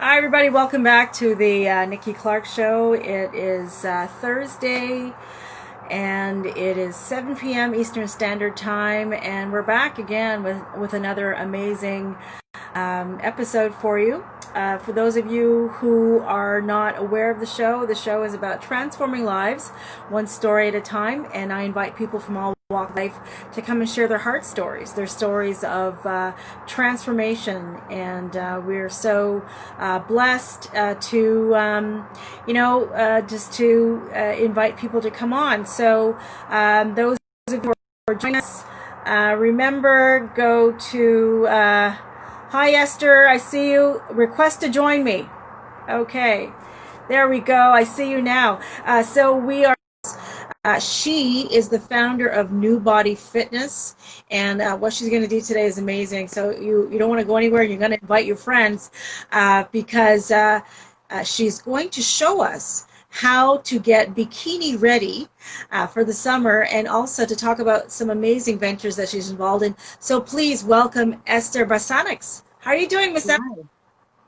Hi, everybody. Welcome back to the Nikki Clarke Show. It is Thursday, and it is 7 p.m. Eastern Standard Time, and we're back again with another amazing episode for you. For those of you who are not aware of the show is about transforming lives, one story at a time, and I invite people from all walk of life to come and share their heart stories, their stories of transformation, and we're so blessed to just to invite people to come on. So those of you who are joining us, remember, go to hi Esther, I see you, request to join me. Okay, there we go, I see you now. So we are she is the founder of Nubody Fitness, and what she's going to do today is amazing. So you don't want to go anywhere. You're going to invite your friends because she's going to show us how to get bikini ready for the summer, and also to talk about some amazing ventures that she's involved in. So please welcome Eszter Barcsanics. How are you doing, Miss Eszter?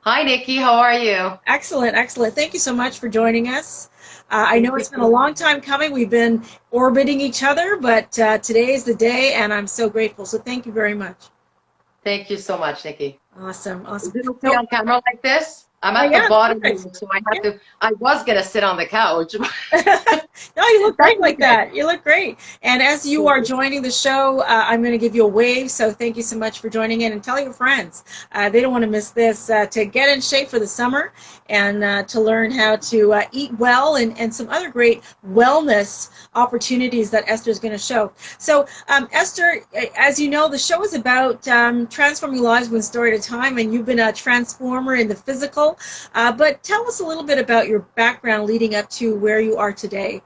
Hi, Nikki. How are you? Excellent, excellent. Thank you so much for joining us. I know it's been a long time coming. We've been orbiting each other, but today is the day, and I'm so grateful. So thank you very much. Thank you so much, Nikki. Awesome, awesome. Is it okay on camera like this? I'm at the bottom, so I was going to sit on the couch. No, you look great like that. You look great. And as you are joining the show, I'm going to give you a wave. So thank you so much for joining in, and tell your friends. They don't want to miss this, to get in shape for the summer, and to learn how to eat well, and some other great wellness opportunities that Eszter is going to show. So Eszter, as you know, the show is about transforming lives one story at a time, and you've been a transformer in the physical. But tell us a little bit about your background leading up to where you are today.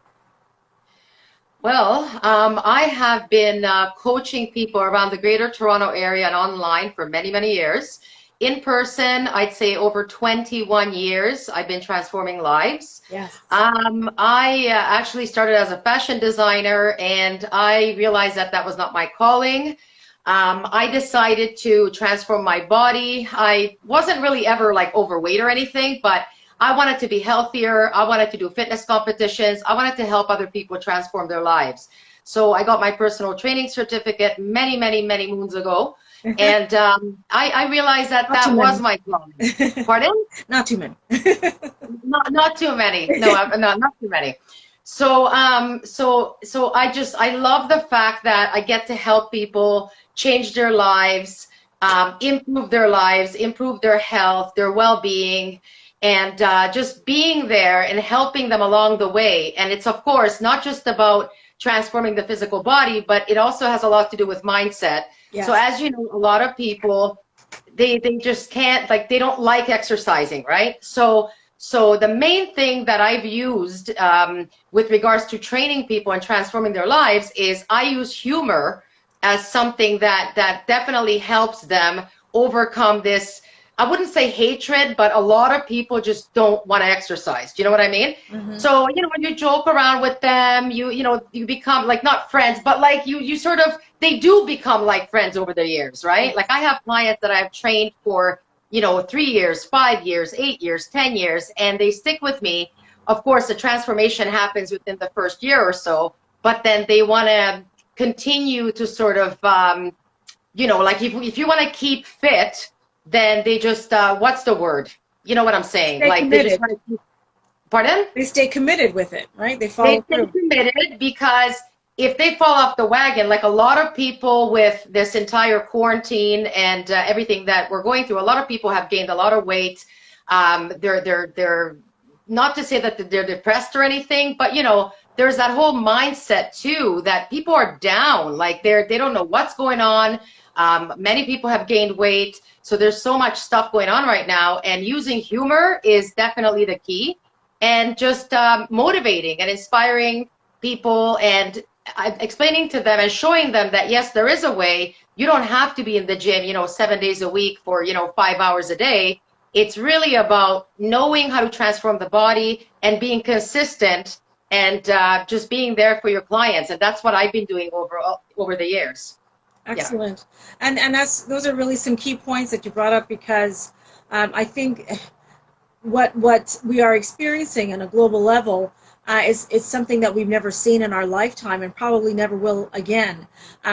Well, I have been coaching people around the Greater Toronto area and online for many, many years. In person, I'd say over 21 years, I've been transforming lives. Yes. I actually started as a fashion designer, and I realized that that was not my calling. I decided to transform my body. I wasn't really ever like overweight or anything, but I wanted to be healthier. I wanted to do fitness competitions. I wanted to help other people transform their lives. So I got my personal training certificate many, many, many moons ago. And I realized that that was my calling. Pardon? Not too many. Not too many. No, not too many. So I love the fact that I get to help people change their lives, improve their health, their well-being, and just being there and helping them along the way. And it's, of course, not just about transforming the physical body, but it also has a lot to do with mindset. Yes. So as you know, a lot of people, they just can't, like, they don't like exercising, right? So the main thing that I've used with regards to training people and transforming their lives is I use humor as something that definitely helps them overcome this, I wouldn't say hatred, but a lot of people just don't want to exercise. Do you know what I mean? Mm-hmm. So, you know, when you joke around with them, you become like, not friends, but like you sort of, they do become like friends over the years, right? Like I have clients that I've trained for 3 years, 5 years, 8 years, 10 years, and they stick with me. Of course, the transformation happens within the first year or so, but then they want to continue to sort of, like if you want to keep fit, then they just, what's the word? You know what I'm saying? Stay like committed. They just want to keep, pardon? They stay committed with it, right? They stay committed, because if they fall off the wagon, like a lot of people with this entire quarantine and everything that we're going through, a lot of people have gained a lot of weight. They're not to say that they're depressed or anything, but there's that whole mindset too that people are down, like they don't know what's going on. Many people have gained weight, so there's so much stuff going on right now, and using humor is definitely the key, and just motivating and inspiring people and explaining to them and showing them that yes, there is a way. You don't have to be in the gym 7 days a week for 5 hours a day. It's really about knowing how to transform the body and being consistent and just being there for your clients. And that's what I've been doing over the years. Excellent. Yeah. And those are really some key points that you brought up, because I think what we are experiencing on a global level is something that we've never seen in our lifetime and probably never will again.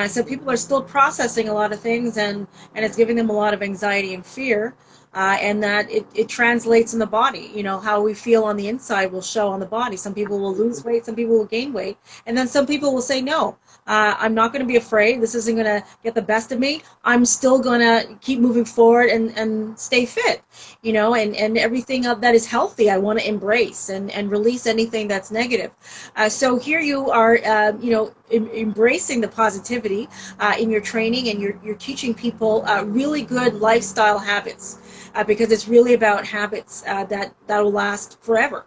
So people are still processing a lot of things, and it's giving them a lot of anxiety and fear. And that it translates in the body. You know, how we feel on the inside will show on the body. Some people will lose weight, some people will gain weight, and then some people will say, no, I'm not going to be afraid. This isn't going to get the best of me. I'm still going to keep moving forward and stay fit, you know, and everything that is healthy, I want to embrace and release anything that's negative. So here you are, you know, embracing the positivity in your training, and you're teaching people really good lifestyle habits. Because it's really about habits that will last forever.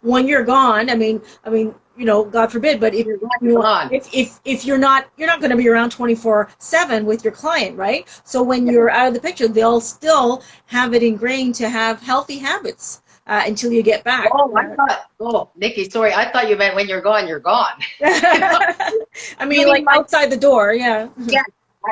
When you're gone, I mean, you know, God forbid, but if you're gone, if you're not going to be around 24/7 with your client, right? So when you're out of the picture, they'll still have it ingrained to have healthy habits until you get back. Oh, Nikki, sorry, I thought you meant when you're gone, you're gone. I mean, like outside the door, yeah. Yeah.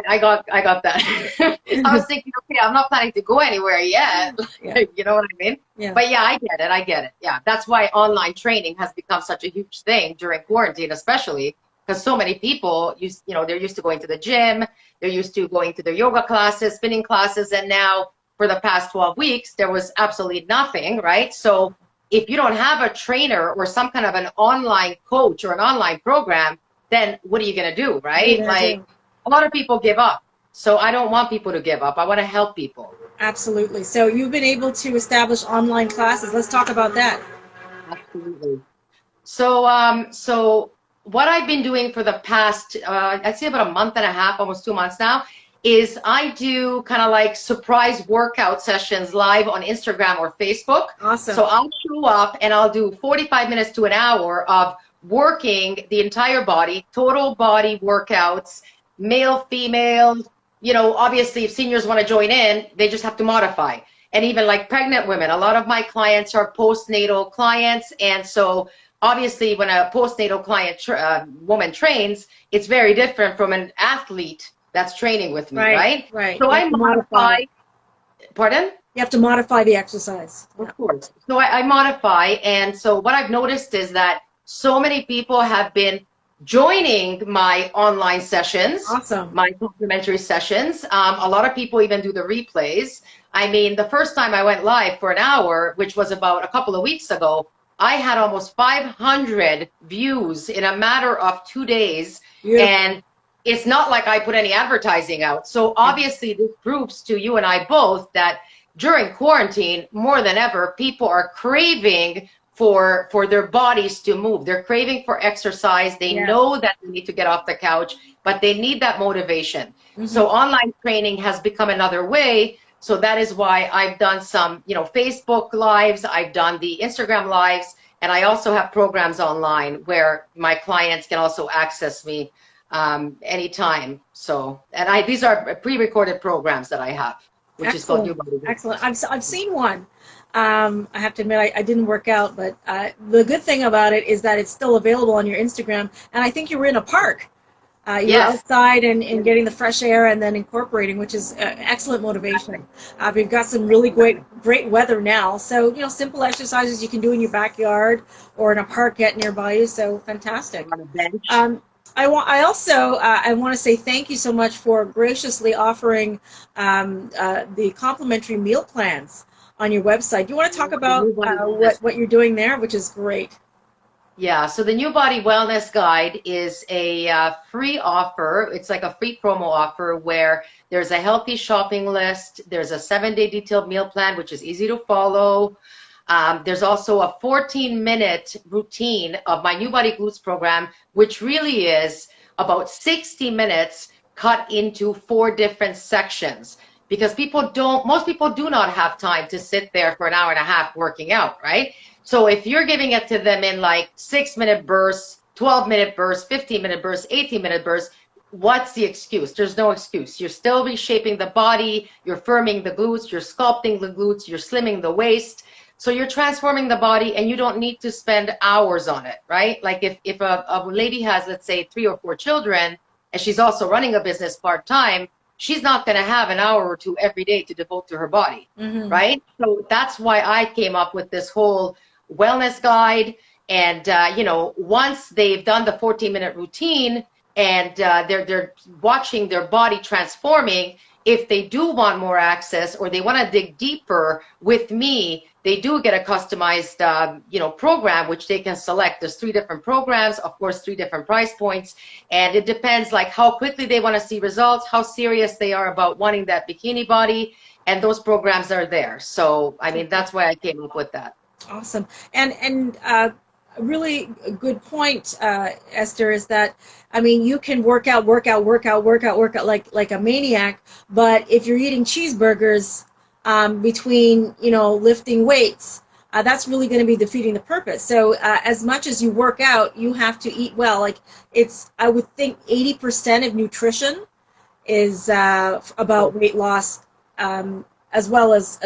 I got that. I was thinking, okay, I'm not planning to go anywhere yet. Yeah. You know what I mean? Yeah. But yeah, I get it. Yeah, that's why online training has become such a huge thing during quarantine, especially because so many people, you know, they're used to going to the gym, they're used to going to their yoga classes, spinning classes, and now for the past 12 weeks, there was absolutely nothing, right? So if you don't have a trainer or some kind of an online coach or an online program, then what are you going to do, right? Like, a lot of people give up. So I don't want people to give up. I want to help people. Absolutely. So you've been able to establish online classes. Let's talk about that. Absolutely. So what I've been doing for the past, I'd say about a month and a half, almost 2 months now, is I do kind of like surprise workout sessions live on Instagram or Facebook. Awesome. So I'll show up and I'll do 45 minutes to an hour of working the entire body, total body workouts, male, female, you know, obviously if seniors want to join in, they just have to modify. And even like pregnant women, a lot of my clients are postnatal clients. And so obviously when a postnatal client, woman trains, it's very different from an athlete that's training with me, right? Right. So I modify. Pardon? You have to modify the exercise. Of course. So I modify. And so what I've noticed is that so many people have been joining my online sessions, awesome, my complimentary sessions. A lot of people even do the replays. I mean, the first time I went live for an hour, which was about a couple of weeks ago, I had almost 500 views in a matter of 2 days. Beautiful. And it's not like I put any advertising out. So obviously this proves to you and I both that during quarantine, more than ever, people are craving for their bodies to move. They're craving for exercise. They know that they need to get off the couch, but they need that motivation. Mm-hmm. So online training has become another way. So that is why I've done some, you know, Facebook lives, I've done the Instagram lives, and I also have programs online where my clients can also access me anytime. So, and these are pre-recorded programs that I have, which Excellent. is called Nubody. Excellent. I've seen one. I have to admit, I didn't work out, but the good thing about it is that it's still available on your Instagram. And I think you were in a park. You're outside and getting the fresh air and then incorporating, which is excellent motivation. We've got some really great weather now. So, you know, simple exercises you can do in your backyard or in a park get nearby you. So fantastic. On a bench. I want to say thank you so much for graciously offering the complimentary meal plans on your website. Do you want to talk about what you're doing there, which is great? Yeah, so the Nubody Wellness Guide is a free offer. It's like a free promo offer where there's a healthy shopping list. There's a 7-day detailed meal plan, which is easy to follow. There's also a 14-minute routine of my Nubody Glutes program, which really is about 60 minutes cut into 4 different sections. Because most people do not have time to sit there for an hour and a half working out, right? So if you're giving it to them in like 6-minute bursts, 12-minute bursts, 15-minute bursts, 18-minute bursts, what's the excuse? There's no excuse. You're still reshaping the body, you're firming the glutes, you're sculpting the glutes, you're slimming the waist. So you're transforming the body and you don't need to spend hours on it, right? Like if a lady has, let's say, 3 or 4 children, and she's also running a business part-time, she's not going to have an hour or two every day to devote to her body, right? So that's why I came up with this whole wellness guide. And, once they've done the 14-minute routine and they're watching their body transforming, if they do want more access or they want to dig deeper with me, they do get a customized, program, which they can select. There's 3 different programs, of course, 3 different price points. And it depends like how quickly they want to see results, how serious they are about wanting that bikini body. And those programs are there. So, I mean, that's why I came up with that. Awesome. And a really good point, Eszter, is that, I mean, you can work out like a maniac, but if you're eating cheeseburgers between, lifting weights, that's really going to be defeating the purpose. So as much as you work out, you have to eat well. Like I would think 80% of nutrition is about weight loss, as well as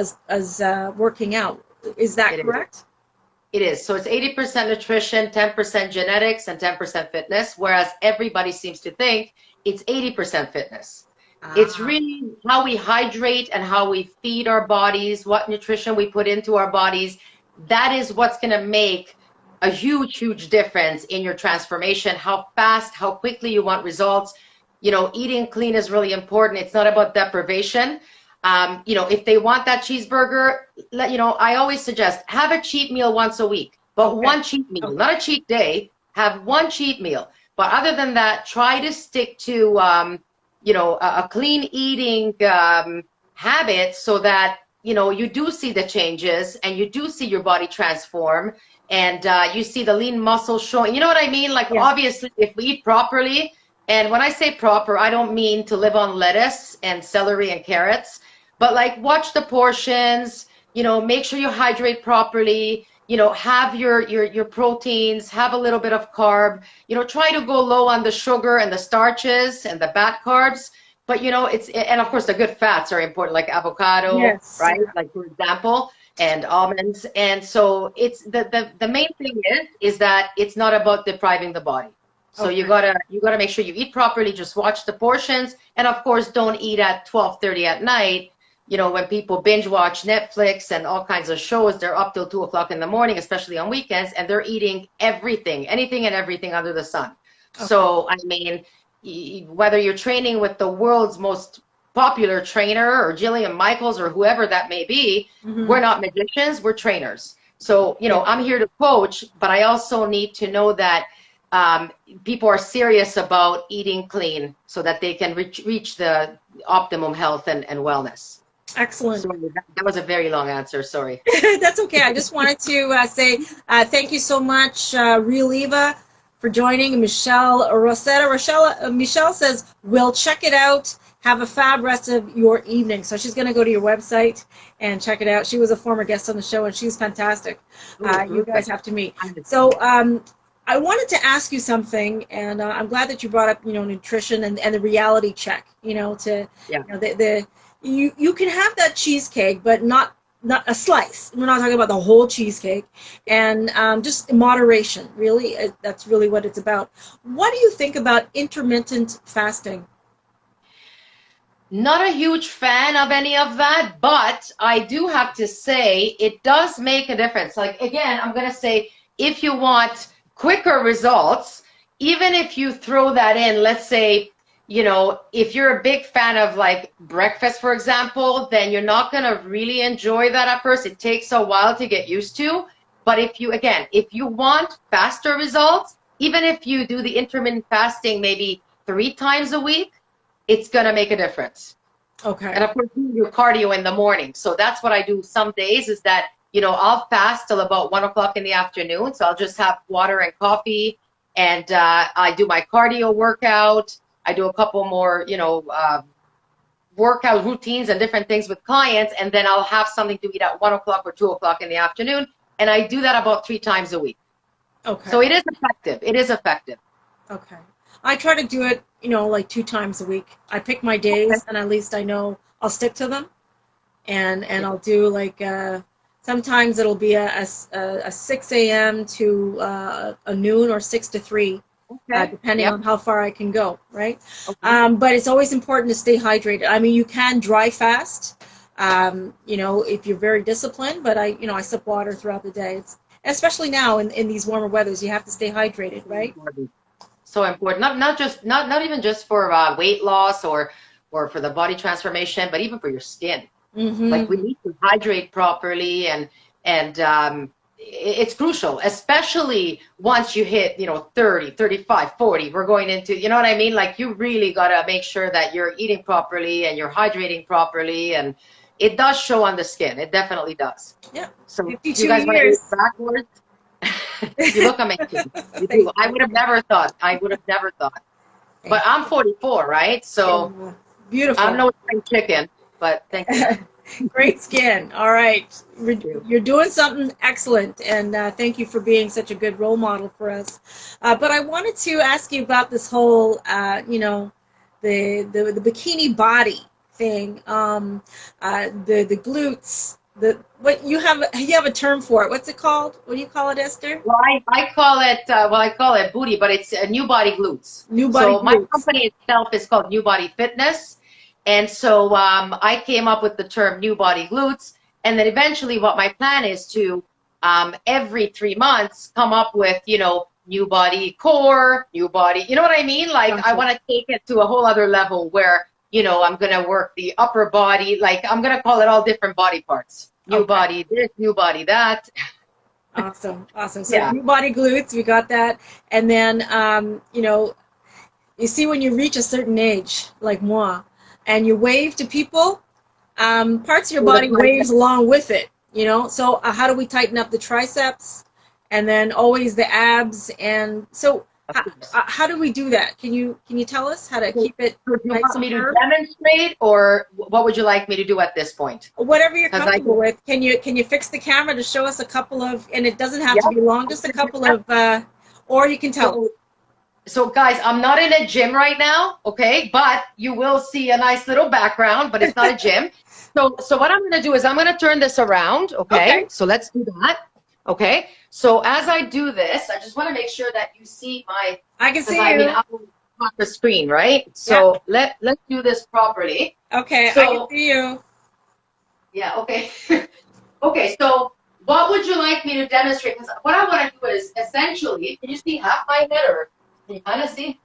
working out. Is that correct? It is. So it's 80% nutrition, 10% genetics, and 10% fitness, whereas everybody seems to think it's 80% fitness. It's really how we hydrate and how we feed our bodies, what nutrition we put into our bodies. That is what's going to make a huge, huge difference in your transformation, how fast, how quickly you want results. Eating clean is really important. It's not about deprivation. If they want that cheeseburger, I always suggest have a cheat meal once a week, but one cheat meal, not a cheat day. Have one cheat meal. But other than that, try to stick to, a clean eating habit so that, you do see the changes and you do see your body transform and you see the lean muscle showing. You know what I mean? Like, obviously, if we eat properly, and when I say proper, I don't mean to live on lettuce and celery and carrots. But like watch the portions, make sure you hydrate properly, have your proteins, have a little bit of carb, try to go low on the sugar and the starches and the bad carbs. But, and of course the good fats are important, like avocado, right? Like for example, and almonds. And so it's the main thing is that it's not about depriving the body. So you gotta make sure you eat properly, just watch the portions. And of course, don't eat at 12:30 at night. When people binge watch Netflix and all kinds of shows, they're up till 2 o'clock in the morning, especially on weekends, and they're eating anything and everything under the sun. So, I mean, whether you're training with the world's most popular trainer or Jillian Michaels or whoever that may be, we're not magicians, we're trainers. So, I'm here to coach, but I also need to know that people are serious about eating clean so that they can reach the optimum health and wellness. Excellent. Sorry, that was a very long answer. Sorry. That's okay. I just wanted to say thank you so much, Real Eva, for joining. Michelle Rosetta. Michelle says, we'll check it out. Have a fab rest of your evening. So she's going to go to your website and check it out. She was a former guest on the show, and she's fantastic. You guys have to meet. So I wanted to ask you something, and I'm glad that you brought up, nutrition and the reality check. You can have that cheesecake, but not a slice. We're not talking about the whole cheesecake, and just moderation. Really, that's really what it's about. What do you think about intermittent fasting? Not a huge fan of any of that, but I do have to say it does make a difference. Like, again, I'm going to say if you want quicker results, even if you throw that in, let's say, if you're a big fan of like breakfast, for example, then you're not going to really enjoy that at first. It takes a while to get used to. But if you want faster results, even if you do the intermittent fasting maybe 3 times a week, it's going to make a difference. Okay. And of course, do your cardio in the morning. So that's what I do some days is that, I'll fast till about 1 o'clock in the afternoon. So I'll just have water and coffee, and I do my cardio workout. I do a couple more, workout routines and different things with clients, and then I'll have something to eat at 1 o'clock or 2 o'clock in the afternoon. And I do that about 3 times a week. Okay. So it is effective. It is effective. Okay. I try to do it, like 2 times a week. I pick my days, and at least I know I'll stick to them. And I'll do like, sometimes it'll be a 6 a.m. to a noon or 6 to 3. Okay. depending Yep. on how far I can go, right? Okay. But it's always important to stay hydrated. I mean, you can dry fast, if you're very disciplined, but I sip water throughout the day. Especially now in these warmer weathers, you have to stay hydrated, right? So important. Not even just for weight loss or for the body transformation, but even for your skin. Like we Mm-hmm. need to hydrate properly, and it's crucial, especially once you hit 30, 35, 40. We're going into, you know what I mean? Like you really got to make sure that you're eating properly and you're hydrating properly, and it does show on the skin. It definitely does. Yeah, So do 52 you guys want to age years. backwards? You look amazing. You do. Thank I you. would have never thought. I would have never thought. But I'm 44, right? So Yeah, I'm beautiful. no spring chicken, but thank you. Great skin. All right. Thank you. You're doing something excellent, and thank you for being such a good role model for us. But I wanted to ask you about this whole, the bikini body thing, the glutes, what you have a term for it. What's it called? What do you call it, Esther? Well, I call it booty, but it's Nubody Glutes. New body So my glutes. company itself is called Nubody Fitness, and so I came up with the term Nubody Glutes, and then eventually, what my plan is to every 3 months come up with new body core, new body. You know what I mean? Like I Gotcha. want to take it to a whole other level where I'm gonna work the upper body. Like I'm gonna call it all different body parts. New Okay. body this, new body that. Awesome. Awesome. So Yeah. new body glutes, we got that. And then, you see when you reach a certain age, like moi, and you wave to people, parts of your So the body waves along with it, So how do we tighten up the triceps and then always the abs? And so how do we do that? Can you tell us how to So keep it do you nice want and me to firm? demonstrate, or what would you like me to do at this point? Whatever you're Because I comfortable can, with. Can you fix the camera to show us a couple of, and it doesn't have yeah. to be long, just a couple of, or you can tell us. So guys, I'm not in a gym right now, okay? But you will see a nice little background, but it's not a gym. So what I'm gonna do is I'm gonna turn this around, okay? Okay, So let's do that, okay? So as I do this, I just want to make sure that you see my, I can because see I mean, you. I'm on the screen, right? Yeah. So let's do this properly. Okay, I can So see you. yeah, okay. Okay, so what would you like me to demonstrate? Because what I want to do is essentially, can you see half my head, or can you kind of see?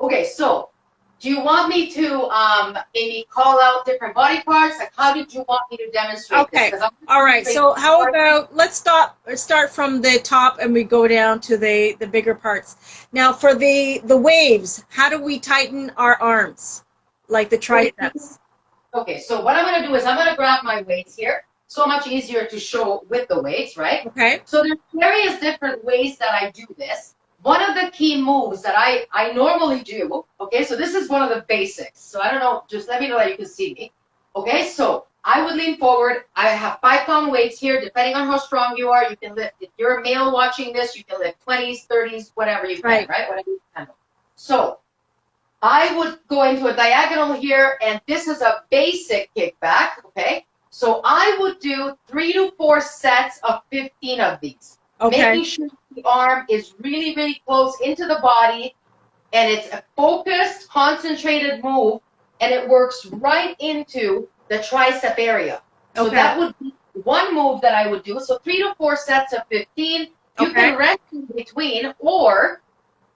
Okay, so do you want me to maybe call out different body parts? Like, how did you want me to demonstrate this? Okay. Because I'm All right. So how part. about let's start from the top and we go down to the bigger parts. Now for the waves, how do we tighten our arms? Like the Okay, triceps. okay, so what I'm going to do is I'm going to grab my weights here. So much easier to show with the weights, right? Okay? So there's various different ways that I do this. One of the key moves that I normally do, okay, so this is one of the basics. So I don't know, just let me know that you can see me. Okay, so I would lean forward. I have 5-pound weights here. Depending on how strong you are, you can lift. If you're a male watching this, you can lift 20s, 30s, whatever you can, Right. right? Whatever you can handle. So I would go into a diagonal here, and this is a basic kickback, okay? So I would do 3 to 4 sets of 15 of these, Okay. making sure the arm is really, really close into the body, and it's a focused, concentrated move, and it works right into the tricep area. So Okay. that would be one move that I would do. So 3 to 4 sets of 15. You Okay. can rest in between, or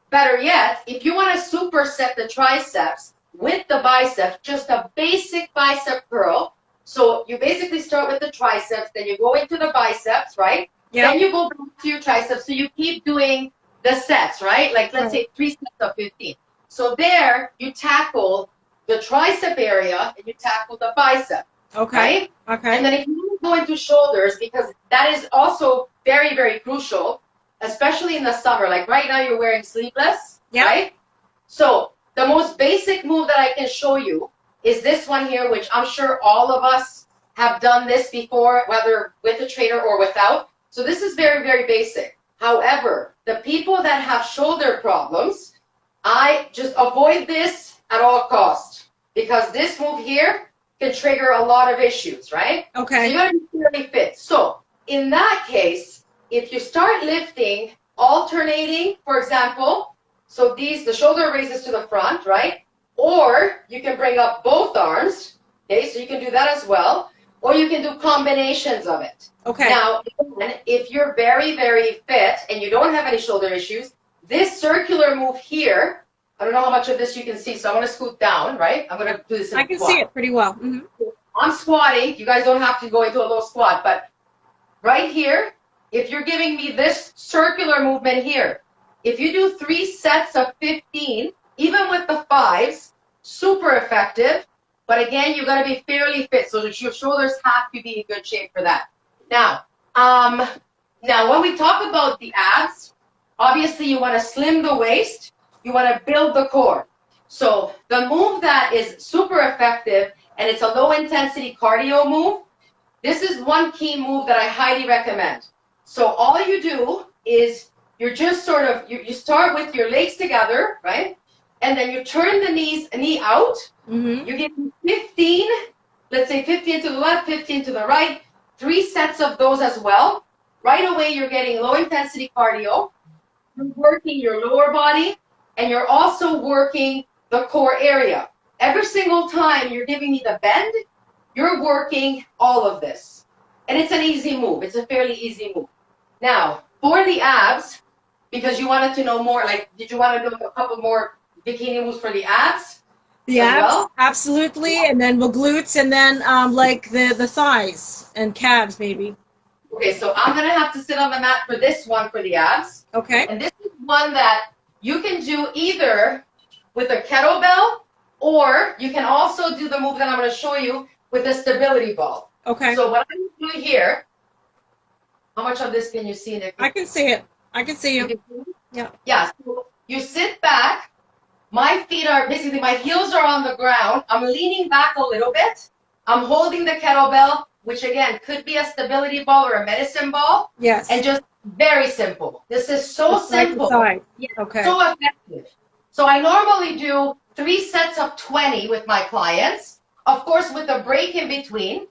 better yet, if you want to superset the triceps with the biceps, just a basic bicep curl. So you basically start with the triceps, then you go into the biceps, right? Yeah. Then you go back to your triceps. So you keep doing the sets, right? Like let's say 3 sets of 15. So there you tackle the tricep area and you tackle the bicep, Okay. right? Okay. And then if you go into shoulders, because that is also very, very crucial, especially in the summer. Like right now you're wearing sleeveless, Yep. right? So the most basic move that I can show you is this one here, which I'm sure all of us have done this before, whether with a trainer or without. So this is very, very basic. However, the people that have shoulder problems, I just avoid this at all costs, because this move here can trigger a lot of issues, right? So Okay. you gotta be really fit. So in that case, if you start lifting, alternating, for example, So the shoulder raises to the front, right? Or you can bring up both arms, okay? So you can do that as well. Or you can do combinations of it. Okay. Now, if you're very, very fit and you don't have any shoulder issues, this circular move here, I don't know how much of this you can see, so I'm going to scoot down, right? I'm going to do this in I can squat. see it pretty well. Mm-hmm. I'm squatting. You guys don't have to go into a low squat, but right here, if you're giving me this circular movement here, if you do 3 sets of 15, even with the 5s, super effective. But again, you got to be fairly fit, so your shoulders have to be in good shape for that. Now, when we talk about the abs, obviously you want to slim the waist, you want to build the core. So the move that is super effective, and it's a low intensity cardio move, this is one key move that I highly recommend. So all you do is you're just sort of, you start with your legs together, right? And then you turn the knee out. Mm-hmm. You get 15, let's say 15 to the left, 15 to the right, 3 sets of those as well. Right away, you're getting low intensity cardio. You're working your lower body, and you're also working the core area. Every single time you're giving me the bend, you're working all of this. And it's an easy move. It's a fairly easy move. Now, for the abs, because you wanted to know more, like, did you want to do a couple more bikini moves for the abs? The abs, well? Absolutely. Yeah. And then we'll glutes, and then like the thighs and calves maybe. Okay, so I'm going to have to sit on the mat for this one for the abs. Okay. And this is one that you can do either with a kettlebell, or you can also do the move that I'm going to show you with a stability ball. Okay. So what I'm going to do here, how much of this can you see, Nikki? I can see it. I can see you. Yeah. Yeah, so you sit back. My feet are, basically my heels are on the ground. I'm leaning back a little bit. I'm holding the kettlebell, which again could be a stability ball or a medicine ball. Yes. And just very simple. This is so simple. Yeah. Okay. So effective. So I normally do 3 sets of 20 with my clients, of course with a break in between.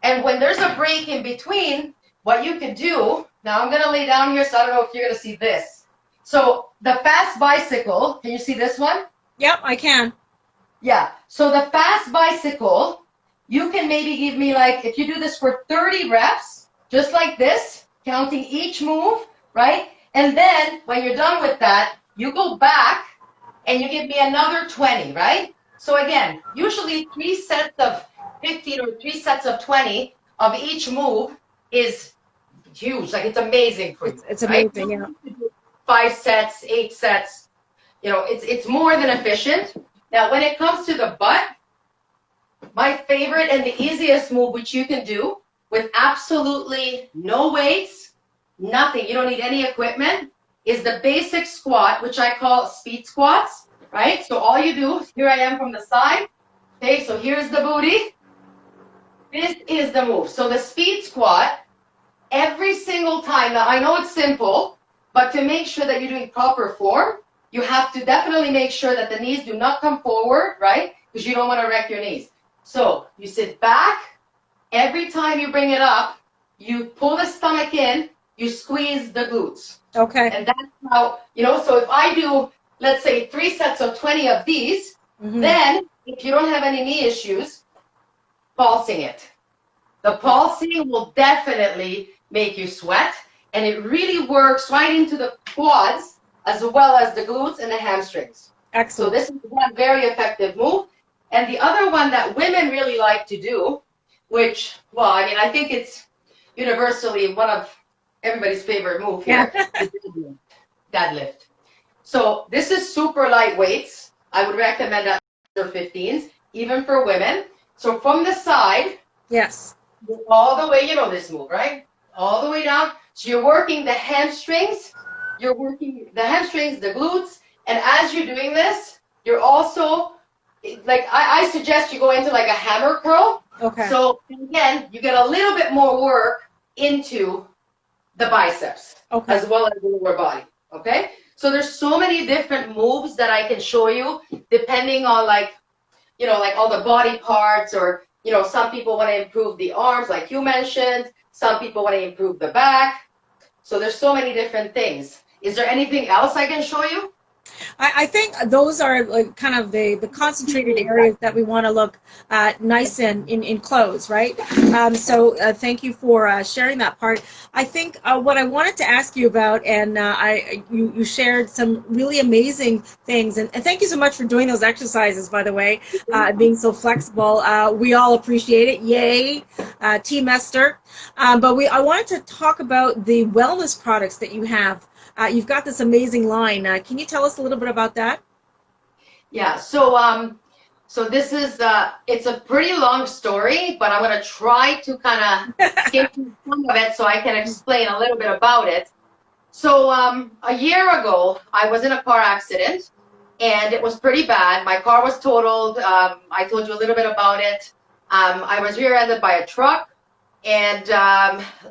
And when there's a break in between, what you can do, now I'm going to lay down here, so I don't know if you're going to see this. So the fast bicycle, can you see this one? Yep, I can. Yeah, so the fast bicycle, you can maybe give me like, if you do this for 30 reps, just like this, counting each move, right? And then when you're done with that, you go back and you give me another 20, right? So again, usually 3 sets of 15 or 3 sets of 20 of each move is huge. Like, it's amazing for you. It's amazing, right? Yeah. 5 sets, 8 sets, you know, it's more than efficient. Now, when it comes to the butt, my favorite and the easiest move, which you can do with absolutely no weights, nothing, you don't need any equipment, is the basic squat, which I call speed squats, right? So all you do, here I am from the side, okay, so here's the booty. This is the move. So the speed squat, every single time, now I know it's simple, but to make sure that you're doing proper form, you have to definitely make sure that the knees do not come forward, right? Because you don't want to wreck your knees. So you sit back. Every time you bring it up, you pull the stomach in, you squeeze the glutes. Okay. And that's how, you know, so if I do, let's say 3 sets of 20 of these, then if you don't have any knee issues, pulsing it. The pulsing will definitely make you sweat, and it really works right into the quads as well as the glutes and the hamstrings. Excellent. So this is one very effective move. And the other one that women really like to do, which, well, I mean, I think it's universally one of everybody's favorite move here, is deadlift. So this is super light weights. I would recommend that for 15s, even for women. So from the side, yes, all the way, you know this move, right? All the way down. So you're working the hamstrings, the glutes, and as you're doing this, you're also, like, I suggest you go into like a hammer curl. Okay. So again, you get a little bit more work into the biceps, okay, as well as the lower body, okay? So there's so many different moves that I can show you, depending on, like, you know, like all the body parts, or, you know, some people want to improve the arms, like you mentioned. Some people want to improve the back. So there's so many different things. Is there anything else I can show you? I think those are like kind of the concentrated areas that we want to look nice in clothes, right? So thank you for sharing that part. I think what I wanted to ask you about, and you shared some really amazing things, and thank you so much for doing those exercises, by the way, being so flexible. We all appreciate it. Yay, Team Eszter. But I wanted to talk about the wellness products that you have. You've got this amazing line. Can you tell us a little bit about that? Yeah. So this is it's a pretty long story, but I'm going to try to kind of skip through some of it so I can explain a little bit about it. So a year ago, I was in a car accident, and it was pretty bad. My car was totaled. I told you a little bit about it. I was rear-ended by a truck, and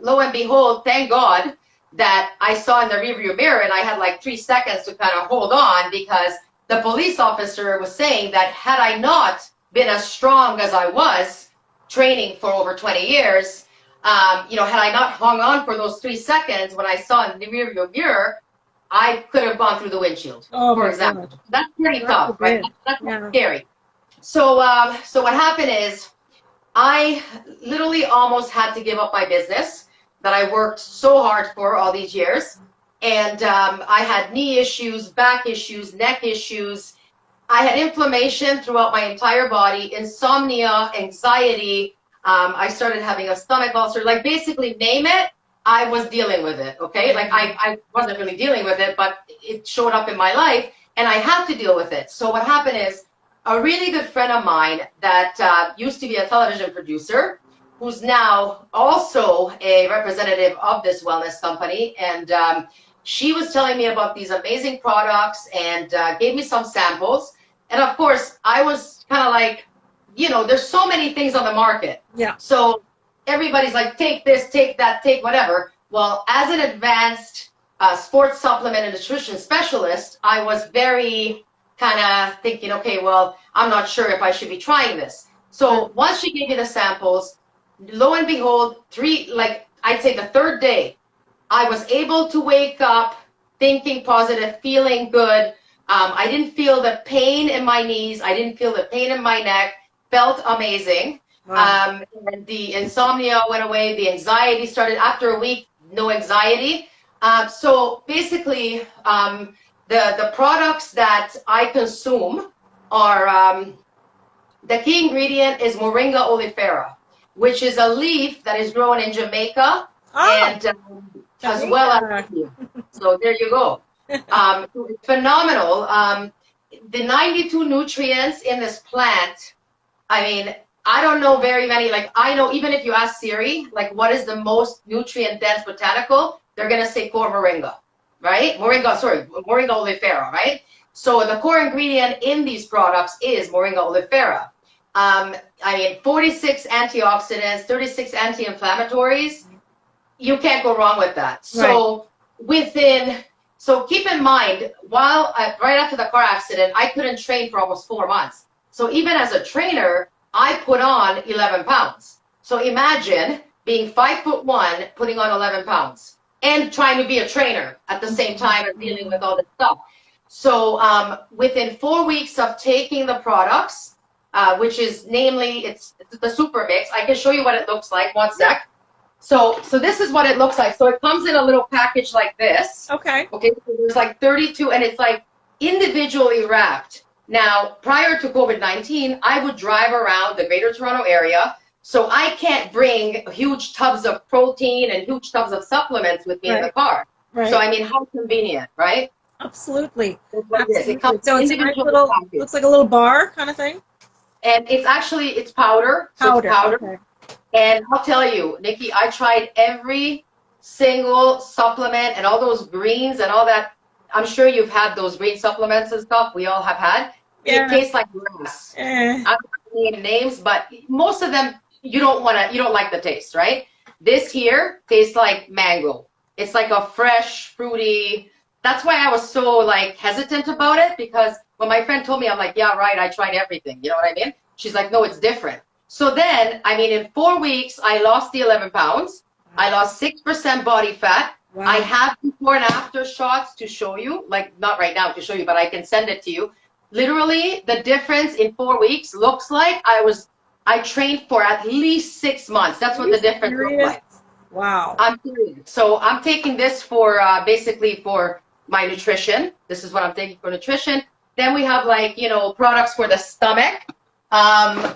lo and behold, thank God that I saw in the rearview mirror, and I had like 3 seconds to kind of hold on, because the police officer was saying that had I not been as strong as I was, training for over 20 years, had I not hung on for those 3 seconds when I saw in the rearview mirror, I could have gone through the windshield, for example. God. That's pretty tough, right? That's scary. So what happened is I literally almost had to give up my business that I worked so hard for all these years. And I had knee issues, back issues, neck issues. I had inflammation throughout my entire body, insomnia, anxiety. I started having a stomach ulcer. Like, basically, name it, I was dealing with it, okay? Like, I wasn't really dealing with it, but it showed up in my life, and I had to deal with it. So what happened is, a really good friend of mine that used to be a television producer, who's now also a representative of this wellness company, and she was telling me about these amazing products and gave me some samples. And of course, I was kind of like, there's so many things on the market. Yeah. So everybody's like, take this, take that, take whatever. Well, as an advanced sports supplement and nutrition specialist, I was very kind of thinking, okay, well, I'm not sure if I should be trying this. So once she gave me the samples, lo and behold, I'd say the third day, I was able to wake up thinking positive, feeling good. I didn't feel the pain in my knees. I didn't feel the pain in my neck. Felt amazing. Wow. And the insomnia went away. The anxiety started after a week. No anxiety. So basically, the products that I consume are the key ingredient is Moringa oleifera, which is a leaf that is grown in Jamaica and as well as here. So there you go. It's phenomenal. The 92 nutrients in this plant, I mean, I don't know very many. Like, I know, even if you ask Siri, like, what is the most nutrient-dense botanical, they're going to say core moringa, right? Moringa oleifera, right? So the core ingredient in these products is Moringa oleifera. 46 antioxidants, 36 anti-inflammatories. You can't go wrong with that. So so keep in mind, right after the car accident, I couldn't train for almost 4 months. So even as a trainer, I put on 11 pounds. So imagine being 5'1", putting on 11 pounds and trying to be a trainer at the same time and dealing with all this stuff. So within 4 weeks of taking the products, which is namely, it's the super mix. I can show you what it looks like. One sec. So this is what it looks like. So it comes in a little package like this. Okay. Okay. So there's like 32, and it's like individually wrapped. Now, prior to COVID-19, I would drive around the Greater Toronto area, so I can't bring huge tubs of protein and huge tubs of supplements with me in the car. Right. So I mean, how convenient, right? Absolutely. Absolutely. It so it's a nice little, looks like a little bar kind of thing. And it's powder. So it's powder. Okay. And I'll tell you, Nikki, I tried every single supplement and all those greens and all that. I'm sure you've had those green supplements and stuff. We all have had. Yeah. It tastes like grass. I don't name names, but most of them you don't like the taste, right? This here tastes like mango. It's like a fresh, fruity. That's why I was so like hesitant about it, because when my friend told me, I'm like, yeah, right, I tried everything. You know what I mean? She's like, no, it's different. So then, I mean, in 4 weeks, I lost the 11 pounds. I lost 6% body fat. Wow. I have before and after shots to show you, like not right now to show you, but I can send it to you. Literally, the difference in 4 weeks looks like I trained for at least 6 months. That's what the difference looks like. Wow. I'm serious. So I'm taking this for basically for my nutrition. This is what I'm taking for nutrition. Then we have like, you know, products for the stomach.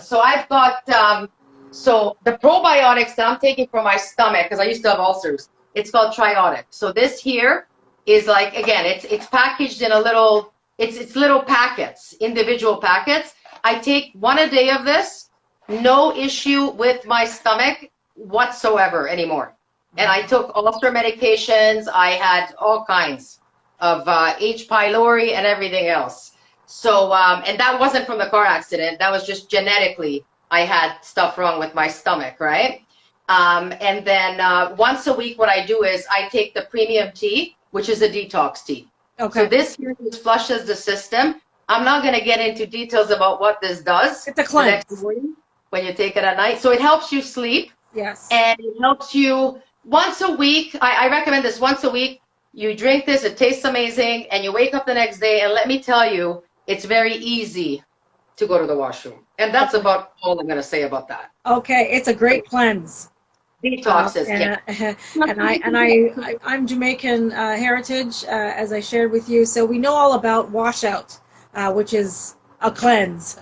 So I've got, so the probiotics that I'm taking for my stomach, because I used to have ulcers, it's called Triotic. So this here is like, again, it's packaged in a little, it's little packets, individual packets. I take one a day of this, no issue with my stomach whatsoever anymore. And I took ulcer medications. I had all kinds of H. pylori and everything else. So, and that wasn't from the car accident. That was just genetically, I had stuff wrong with my stomach, right? And then once a week, what I do is I take the premium tea, which is a detox tea. Okay. So this here just flushes the system. I'm not going to get into details about what this does. It's a cleanse. When you take it at night. So it helps you sleep. Yes. And it helps you once a week. I recommend this once a week. You drink this, it tastes amazing, and you wake up the next day, and let me tell you, it's very easy to go to the washroom. And that's about all I'm going to say about that. Okay, it's a great cleanse. Detoxes, and I'm Jamaican heritage, as I shared with you, so we know all about washout, which is a cleanse,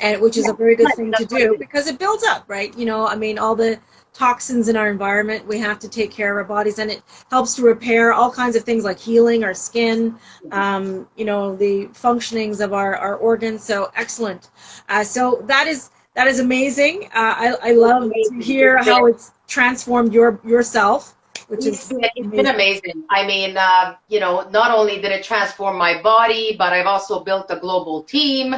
and which is a very good thing to do because it builds up, right? You know, I mean, all the toxins in our environment, we have to take care of our bodies, and it helps to repair all kinds of things like healing our skin, you know, the functionings of our organs. So excellent. So that is amazing. I love to hear how it's transformed yourself, which is it's been amazing. I mean, you know, not only did it transform my body, but I've also built a global team.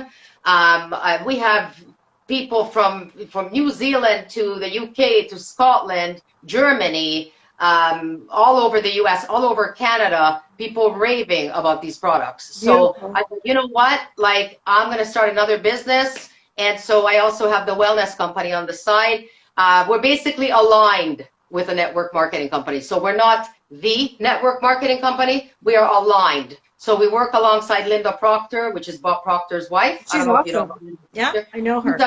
We have people from New Zealand to the UK to Scotland, Germany, all over the US, all over Canada, people raving about these products. So I said, you know what, like I'm going to start another business. And so I also have the wellness company on the side. We're basically aligned with a network marketing company. So we're not the network marketing company, we are aligned. So we work alongside Linda Proctor, which is Bob Proctor's wife. She's awesome. Yeah, I know her.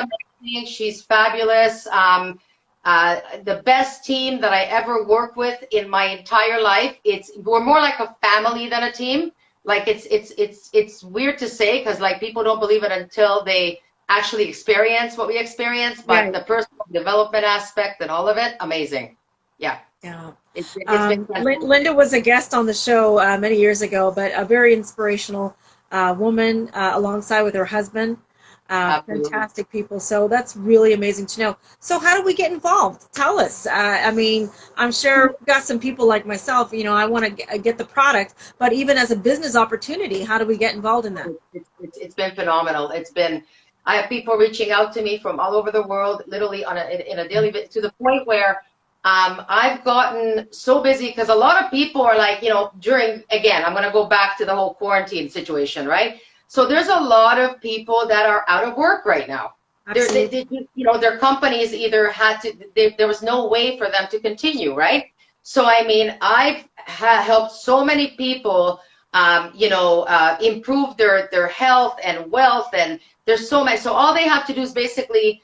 She's fabulous. The best team that I ever worked with in my entire life. We're more like a family than a team. Like it's weird to say because like people don't believe it until they actually experience what we experience. But the personal development aspect and all of it, amazing. Yeah. Yeah. It's Linda was a guest on the show many years ago, but a very inspirational woman alongside with her husband. Fantastic people. So that's really amazing to know. So how do we get involved? Tell us. I mean, I'm sure we've got some people like myself, you know, I want to get the product, but even as a business opportunity, how do we get involved in that? It's been phenomenal. I have people reaching out to me from all over the world, literally in a daily basis, to the point where I've gotten so busy because a lot of people are like, you know, again, I'm going to go back to the whole quarantine situation, right? So there's a lot of people that are out of work right now. You know, their companies either there was no way for them to continue, right? So, I mean, I've helped so many people, you know, improve their health and wealth, and there's so many. So all they have to do is basically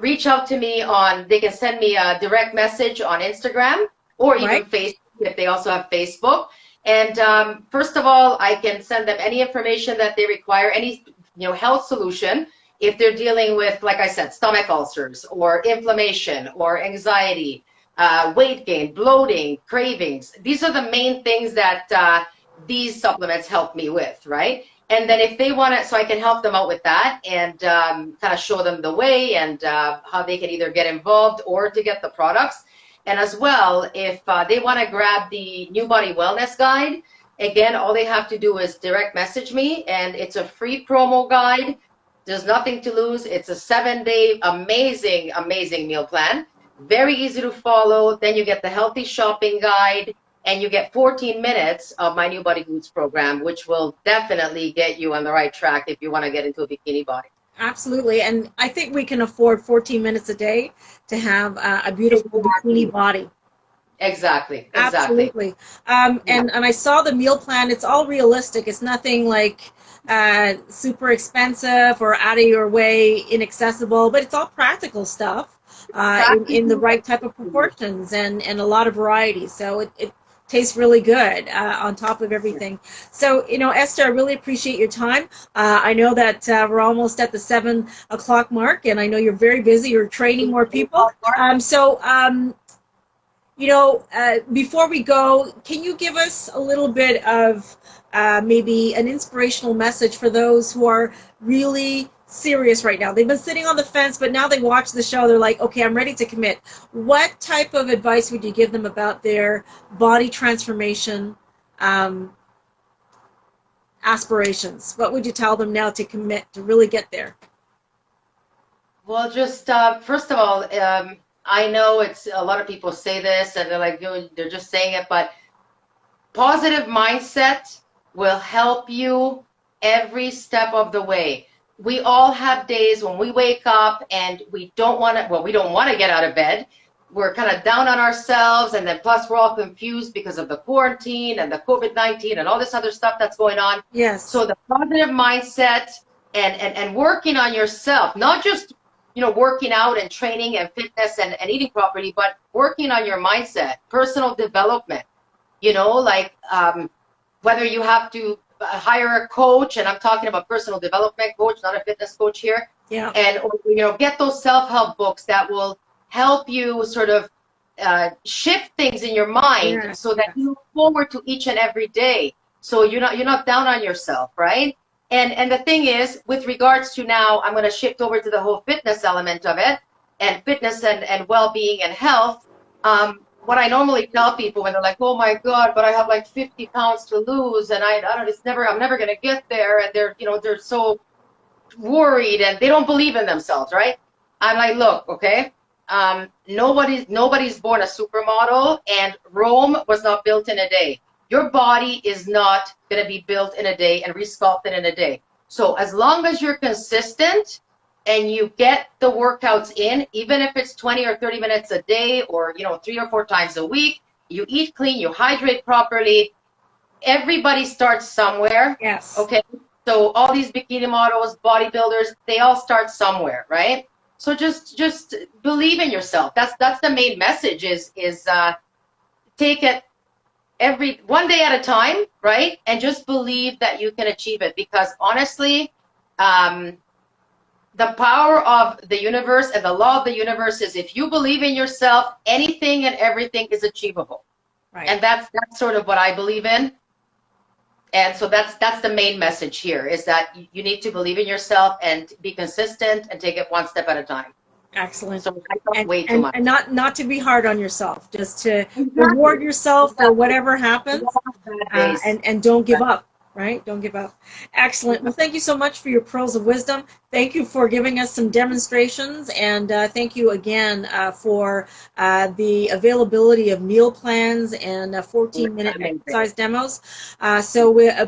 reach out to me they can send me a direct message on Instagram or even Facebook if they also have Facebook. And first of all, I can send them any information that they require, any, you know, health solution. If they're dealing with, like I said, stomach ulcers or inflammation or anxiety, weight gain, bloating, cravings. These are the main things that these supplements help me with, right? And then if they want it, so I can help them out with that and kind of show them the way and how they can either get involved or to get the products. And as well, if they want to grab the Nubody Wellness Guide, again, all they have to do is direct message me, and it's a free promo guide. There's nothing to lose. It's a 7-day amazing, amazing meal plan. Very easy to follow. Then you get the healthy shopping guide, and you get 14 minutes of my Nubody Glutes program, which will definitely get you on the right track if you want to get into a bikini body. Absolutely. And I think we can afford 14 minutes a day to have a beautiful bikini body. Exactly. Exactly. Absolutely. Yeah. And I saw the meal plan. It's all realistic. It's nothing like super expensive or out of your way, inaccessible, but it's all practical stuff in the Practical. right type of proportions and a lot of variety. So it tastes really good on top of everything. So, Esther, I really appreciate your time. I know that we're almost at the 7 o'clock mark, and I know you're very busy. You're training more people. Before we go, can you give us a little bit of maybe an inspirational message for those who are really serious right now? They've been sitting on the fence, but now they watch the show. They're like, okay, I'm ready to commit. What type of advice would you give them about their body transformation um, aspirations? What would you tell them now to commit, to really get there? Well, just first of all, I know it's a lot of people say this and they're like, they're just saying it, but positive mindset will help you every step of the way. We all have days when we wake up and we don't want to, well, we don't want to get out of bed. We're kind of down on ourselves, and then plus we're all confused because of the quarantine and the COVID-19 and all this other stuff that's going on. Yes. So the positive mindset and working on yourself, not just, working out and training and fitness and eating properly, but working on your mindset, personal development, like whether you have to hire a coach, and I'm talking about personal development coach, not a fitness coach here. Yeah. And, get those self-help books that will help you sort of shift things in your mind. Yes. So that you look forward to each and every day. So you're not down on yourself, right? And the thing is, with regards to now, I'm going to shift over to the whole fitness element of it, and fitness and well-being and health. What I normally tell people when they're like, oh my God, but I have like 50 pounds to lose, and I don't, I'm never going to get there. And they're so worried and they don't believe in themselves, right? I'm like, look, okay, nobody's born a supermodel, and Rome was not built in a day. Your body is not going to be built in a day and resculpted in a day. So as long as you're consistent and you get the workouts in, even if it's 20 or 30 minutes a day, or 3 or 4 times a week, you eat clean, you hydrate properly. Everybody starts somewhere. Yes. Okay. So all these bikini models, bodybuilders, they all start somewhere, right? So just believe in yourself. That's the main message. Is take it one day at a time, right? And just believe that you can achieve it, because honestly, the power of the universe and the law of the universe is, if you believe in yourself, anything and everything is achievable. Right. And that's sort of what I believe in. And so that's the main message here, is that you need to believe in yourself and be consistent and take it one step at a time. Excellent. So I don't wait too much. And not to be hard on yourself, just to reward yourself for whatever happens, and don't give up, right? Don't give up. Excellent. Well, thank you so much for your pearls of wisdom. Thank you for giving us some demonstrations, and thank you again for the availability of meal plans and 14-minute exercise demos.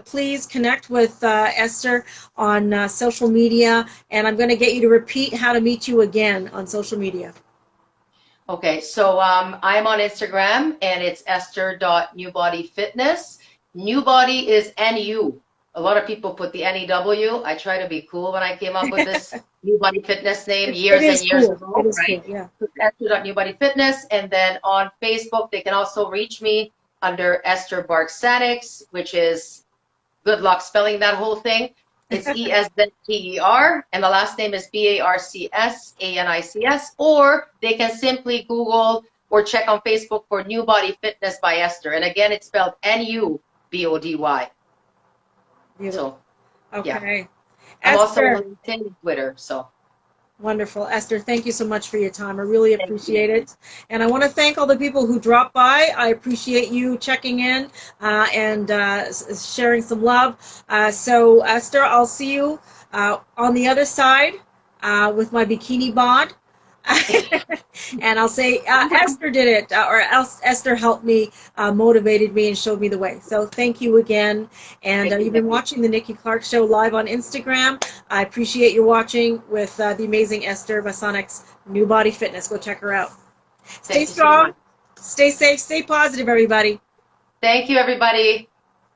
Please connect with Eszter on social media, and I'm going to get you to repeat how to meet you again on social media. Okay, so I'm on Instagram, and it's eszter.nubodyfitness. Nubody is N-U. A lot of people put the N-E-W. I try to be cool when I came up with this Nubody Fitness name years and years ago. It is right? cool, yeah. Eszter.nubodyfitness. And then on Facebook, they can also reach me under Eszter Barcsanics, which is, good luck spelling that whole thing. It's E-S-Z-T-E-R, and the last name is B-A-R-C-S-A-N-I-C-S, or they can simply Google or check on Facebook for Nubody Fitness by Eszter. And again, it's spelled N-U-B-O-D-Y. Beautiful. So, okay. Yeah. I'm also on LinkedIn and Twitter, so. Wonderful. Eszter, thank you so much for your time. I really appreciate it. And I want to thank all the people who dropped by. I appreciate you checking in and sharing some love. So, Eszter, I'll see you on the other side with my bikini bod. And I'll say Eszter did it, or Eszter helped me, motivated me, and showed me the way. So thank you again. And you've been watching the Nikki Clarke Show live on Instagram. I appreciate your watching with the amazing Eszter Barcsanics, Nubody Fitness. Go check her out. Stay strong, Stay safe, stay positive, everybody. Thank you, everybody.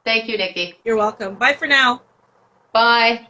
Thank you, Nikki. You're welcome. Bye for now. Bye.